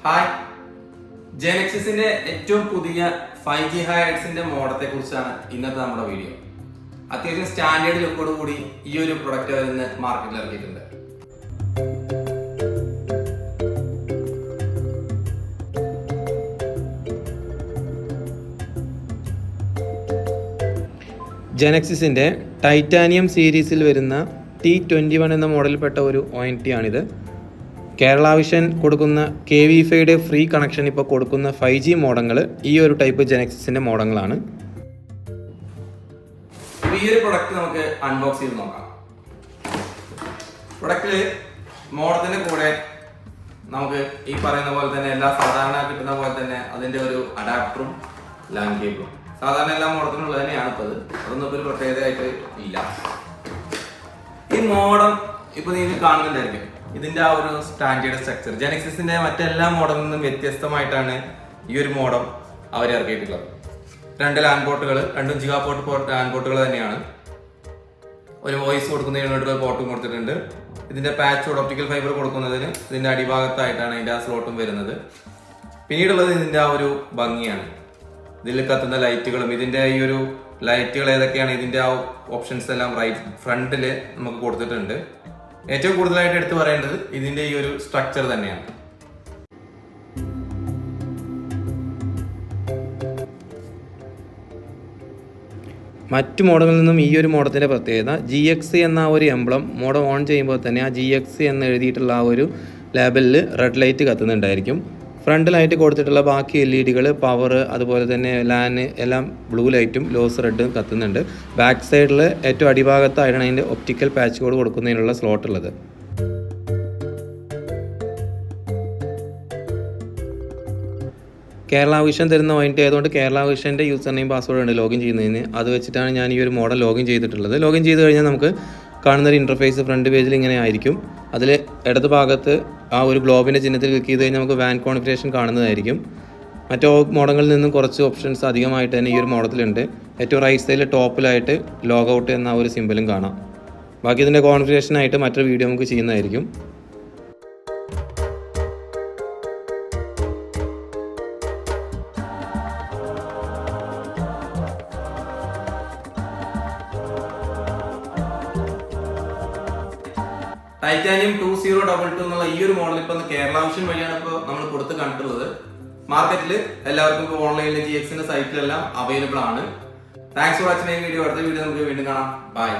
Hi, ജെനെക്സിന്റെ ഏറ്റവും പുതിയ 5G ഹൈറൈഡ്സിന്റെ മോഡത്തെ കുറിച്ചാണ് ഇന്നത്തെ നമ്മുടെ വീഡിയോ. അത്യാവശ്യം സ്റ്റാൻഡേർഡ് ലുക്കോട് കൂടി ഈ ഒരു പ്രൊഡക്റ്റ് വരുന്ന മാർക്കറ്റിൽ ഇറക്കിയിട്ടുണ്ട്. ജെനെക്സിന്റെ ടൈറ്റാനിയം സീരീസിൽ വരുന്ന T21 എന്ന മോഡലിൽപ്പെട്ട ഒരു ONT ആണിത്. കേരള വിഷൻ കൊടുക്കുന്ന KV5യുടെ ഫ്രീ കണക്ഷൻ ഇപ്പോൾ കൊടുക്കുന്ന 5G മോഡങ്ങൾ ഈ ഒരു ടൈപ്പ് ജെനെക്സിന്റെ മോഡങ്ങളാണ്. ഈ ഒരു പ്രൊഡക്റ്റ് നമുക്ക് അൺബോക്സ് ചെയ്ത് നോക്കാം. പ്രൊഡക്റ്റില് മോഡത്തിന്റെ കൂടെ നമുക്ക് ഈ പറയുന്ന പോലെ തന്നെ എല്ലാ സാധാരണ കിട്ടുന്ന പോലെ തന്നെ അതിന്റെ ഒരു അഡാപ്റ്ററും ലാൻഡ് കേബിളും സാധാരണ എല്ലാ മോഡത്തിനും ഉള്ളത് തന്നെയാണ് ഇപ്പോൾ. അതൊന്നും ഇപ്പോൾ ഒരു പ്രത്യേകതയായിട്ട് ഇല്ല. ഈ മോഡം ഇപ്പൊ നിങ്ങൾക്ക് കാണുന്നുണ്ടായിരിക്കും. ഇതിന്റെ ആ ഒരു സ്റ്റാൻഡേർഡ് സ്ട്രക്ചർ ജെനെക്സിന്റെ മറ്റെല്ലാ മോഡലിൽ നിന്നും വ്യത്യസ്തമായിട്ടാണ് ഈ ഒരു മോഡം അവർ ഇറക്കിയിട്ടുള്ളത്. 2 ലാൻഡ് പോർട്ടുകൾ, 2 ജിഗാപോർട്ട് ലാൻഡ് പോർട്ടുകൾ തന്നെയാണ്. ഒരു വോയിസ് കൊടുക്കുന്നതിനുള്ള പോർട്ടും കൊടുത്തിട്ടുണ്ട്. ഇതിന്റെ പാച്ച് ഒപ്റ്റിക്കൽ ഫൈബർ കൊടുക്കുന്നതിന് ഇതിന്റെ അടിഭാഗത്തായിട്ടാണ് ഇതിന്റെ ആ സ്ലോട്ടും വരുന്നത്. പിന്നീടുള്ളത് ഇതിന്റെ ആ ഒരു ഭംഗിയാണ്. ഇതിൽ കത്തുന്ന ലൈറ്റുകളും ഇതിന്റെ ഈ ഒരു ലൈറ്റുകൾ ഏതൊക്കെയാണ് ഇതിന്റെ ആ ഓപ്ഷൻസ് എല്ലാം ഫ്രണ്ടില് നമുക്ക് കൊടുത്തിട്ടുണ്ട്. ഏറ്റവും കൂടുതലായിട്ട് എടുത്തു പറയേണ്ടത് ഇതിന്റെ ഈ ഒരു സ്ട്രക്ചർ തന്നെയാണ്. മറ്റു മോഡലിൽ നിന്നും ഈ ഒരു മോഡത്തിൻ്റെ പ്രത്യേകത GX എന്ന ഒരു എംബ്ലം മോഡം ഓൺ ചെയ്യുമ്പോൾ തന്നെ ആ GX എന്ന് എഴുതിയിട്ടുള്ള ആ ഒരു ലേബലിൽ റെഡ് ലൈറ്റ് കത്തുന്നുണ്ടായിരിക്കും. ഫ്രണ്ടിലായിട്ട് കൊടുത്തിട്ടുള്ള ബാക്കി LED പവർ അതുപോലെ തന്നെ ലാൻ എല്ലാം ബ്ലൂ ലൈറ്റും ലോസ് റെഡും കത്തുന്നുണ്ട്. ബാക്ക് സൈഡിൽ ഏറ്റവും അടിഭാഗത്തായിട്ടാണ് അതിൻ്റെ ഒപ്റ്റിക്കൽ പാച്ച് കോഡ് കൊടുക്കുന്നതിനുള്ള സ്ലോട്ട് ഉള്ളത്. കേരള വിഷൻ തരുന്ന ONT ആയതുകൊണ്ട് കേരള വിഷൻ്റെ യൂസർ നെയിം പാസ്വേഡ് ഉണ്ട് ലോഗിൻ ചെയ്യുന്നതിന്. അത് വെച്ചിട്ടാണ് ഞാൻ ഈ ഒരു മോഡൽ ലോഗിൻ ചെയ്തിട്ടുള്ളത്. ലോഗിൻ ചെയ്ത് കഴിഞ്ഞാൽ നമുക്ക് കാണുന്നൊരു ഇൻ്റർഫേസ് ഫ്രണ്ട് പേജിൽ ഇങ്ങനെ ആയിരിക്കും. അതിൽ ഇടത് ഭാഗത്ത് ആ ഒരു ഗ്ലോബിൻ്റെ ചിഹ്നത്തിൽ ക്ലിക്ക് ചെയ്ത് കഴിഞ്ഞാൽ നമുക്ക് വാൻ കോൺഫിഗറേഷൻ കാണുന്നതായിരിക്കും. മറ്റു മോഡലിൽ നിന്നും കുറച്ച് ഓപ്ഷൻസ് അധികമായിട്ട് തന്നെ ഈ ഒരു മോഡലിലുണ്ട്. ഏറ്റവും റൈറ്റ് സൈഡിൽ ടോപ്പിലായിട്ട് ലോഗൗട്ട് എന്ന ഒരു സിമ്പലും കാണാം. ബാക്കി ഇതിൻ്റെ കോൺഫിഗറേഷനായിട്ട് മറ്റൊരു വീഡിയോ നമുക്ക് ചെയ്യുന്നതായിരിക്കും. ടൈറ്റാനിയം 2022 എന്നുള്ള ഈ ഒരു മോഡൽ ഇപ്പൊ കേരള വിഷൻ വഴിയാണ് ഇപ്പോൾ നമ്മൾ കൊടുത്ത് കണ്ടിട്ടുള്ളത്. മാർക്കറ്റിൽ എല്ലാവർക്കും ഇപ്പോൾ ഓൺലൈനിൽ GXന്റെ സൈറ്റിലെല്ലാം അവൈലബിൾ ആണ്. Thanks for watching video. അടുത്ത വീഡിയോ നമുക്ക് വീണ്ടും കാണാം. ബൈ.